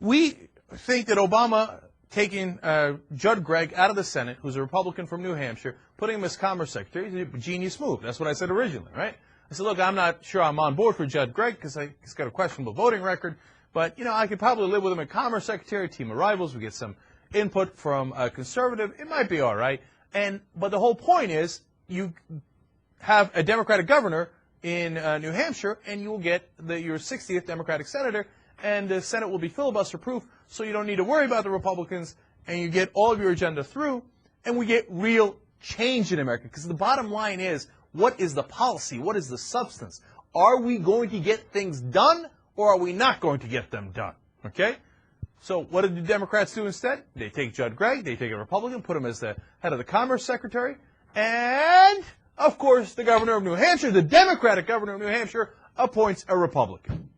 We think that Obama taking Judd Gregg out of the Senate, who's a Republican from New Hampshire, putting him as Commerce Secretary, is a genius move. That's what I said originally, right? I said, look, I'm not sure I'm on board for Judd Gregg because he's got a questionable voting record, but, you know, I could probably live with him as Commerce Secretary, team of rivals. We get some input from a conservative. It might be all right. But the whole point is you have a Democratic governor in New Hampshire, and you will get your 60th Democratic senator, and the Senate will be filibuster-proof, so you don't need to worry about the Republicans, and you get all of your agenda through, and we get real change in America. Because the bottom line is, what is the policy? What is the substance? Are we going to get things done, or are we not going to get them done? Okay? So what did the Democrats do instead? They take Judd Gregg, they take a Republican, put him as the head of the Commerce Secretary, and, of course, the governor of New Hampshire, the Democratic governor of New Hampshire, appoints a Republican.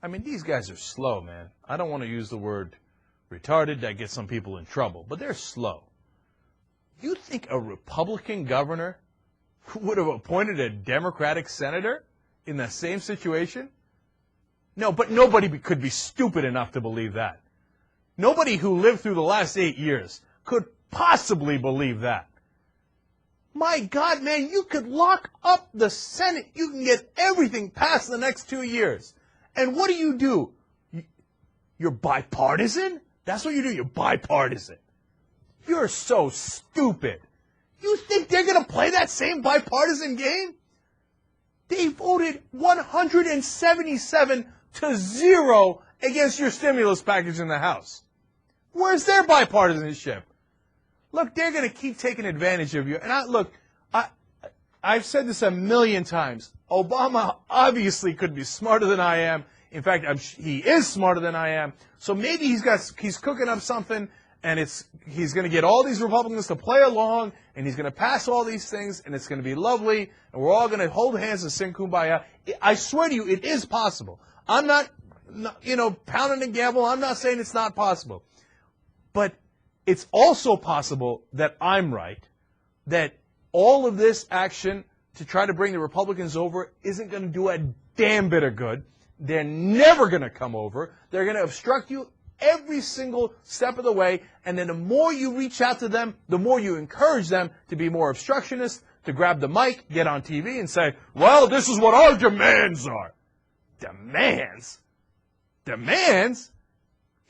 I mean, these guys are slow, man. I don't want to use the word retarded. That gets some people in trouble, but they're slow. You think a Republican governor would have appointed a Democratic senator in the same situation? No, but nobody could be stupid enough to believe that. Nobody who lived through the last 8 years could possibly believe that. My God, man, you could lock up the Senate. You can get everything passed the next 2 years. And what do? You're bipartisan? That's what you do. You're bipartisan. You're so stupid. You think they're going to play that same bipartisan game? They voted 177-0 against your stimulus package in the House. Where's their bipartisanship? Look, they're going to keep taking advantage of you. And I've said this a million times. Obama obviously could be smarter than I am. In fact, he is smarter than I am. So maybe he's cooking up something, and he's going to get all these Republicans to play along, and he's going to pass all these things, and it's going to be lovely, and we're all going to hold hands and sing Kumbaya. I swear to you, it is possible. I'm not pounding the gavel. I'm not saying it's not possible. But it's also possible that I'm right, that all of this action to try to bring the Republicans over isn't going to do a damn bit of good. They're never going to come over. They're going to obstruct you every single step of the way. And then the more you reach out to them, the more you encourage them to be more obstructionist, to grab the mic, get on TV and say, well, this is what our demands are. Demands? Demands?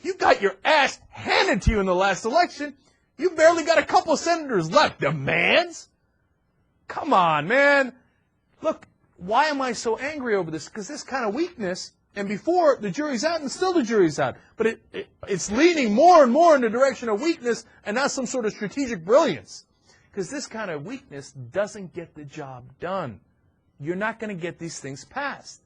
You got your ass handed to you in the last election. You barely got a couple of senators left. Demands? Come on, man. Look, why am I so angry over this? Because this kind of weakness, and before, the jury's out, and still the jury's out. But it's leaning more and more in the direction of weakness and not some sort of strategic brilliance. Because this kind of weakness doesn't get the job done. You're not going to get these things passed.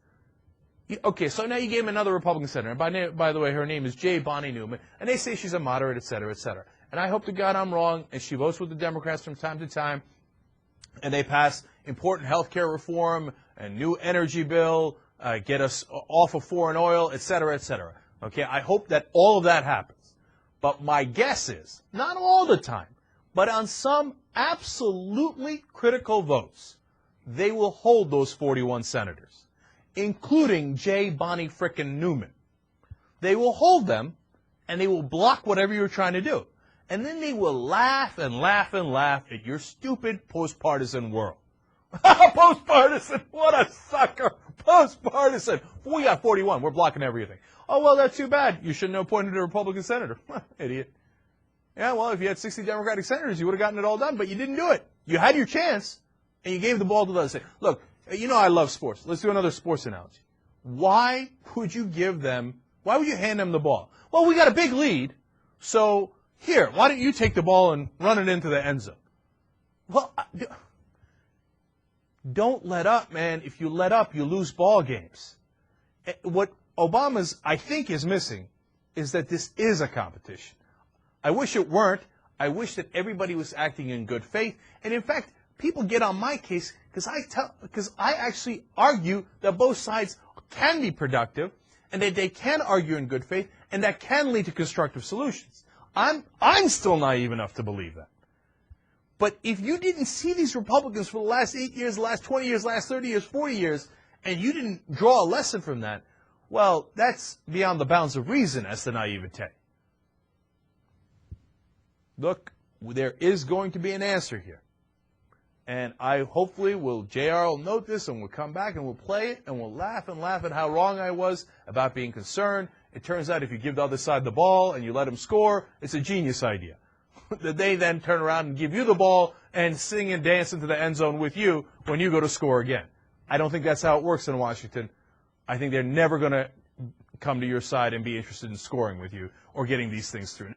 Okay, so now you gave him another Republican senator. And by the way, her name is J. Bonnie Newman. And they say she's a moderate, et cetera, et cetera. And I hope to God I'm wrong, and she votes with the Democrats from time to time, and they pass important health care reform, a new energy bill, get us off of foreign oil, et cetera, et cetera. Okay, I hope that all of that happens. But my guess is, not all the time, but on some absolutely critical votes, they will hold those 41 senators, including J. Bonnie frickin' Newman. They will hold them, and they will block whatever you're trying to do. And then they will laugh and laugh and laugh at your stupid post-partisan world. Post-partisan, what a sucker. Post-partisan. We got 41. We're blocking everything. Oh, well, that's too bad. You shouldn't have appointed a Republican senator. Idiot. Yeah, well, if you had 60 Democratic senators, you would have gotten it all done, but you didn't do it. You had your chance, and you gave the ball to the other side. Look, you know I love sports. Let's do another sports analogy. Why would you hand them the ball? Well, we got a big lead, so here, why don't you take the ball and run it into the end zone? Well, don't let up, man. If you let up, you lose ball games. What Obama's, I think, is missing is that this is a competition. I wish it weren't. I wish that everybody was acting in good faith. And in fact, people get on my case because I actually argue that both sides can be productive and that they can argue in good faith and that can lead to constructive solutions. I'm still naive enough to believe that. But if you didn't see these Republicans for the last 8 years, the last 20 years, last 30 years, 40 years, and you didn't draw a lesson from that, Well, that's beyond the bounds of reason as to naivete. Look, there is going to be an answer here. And hopefully JR will note this and we'll come back and we'll play it and we'll laugh at how wrong I was about being concerned. It turns out if you give the other side the ball and you let them score, it's a genius idea. That they then turn around and give you the ball and sing and dance into the end zone with you when you go to score again. I don't think that's how it works in Washington. I think they're never going to come to your side and be interested in scoring with you or getting these things through.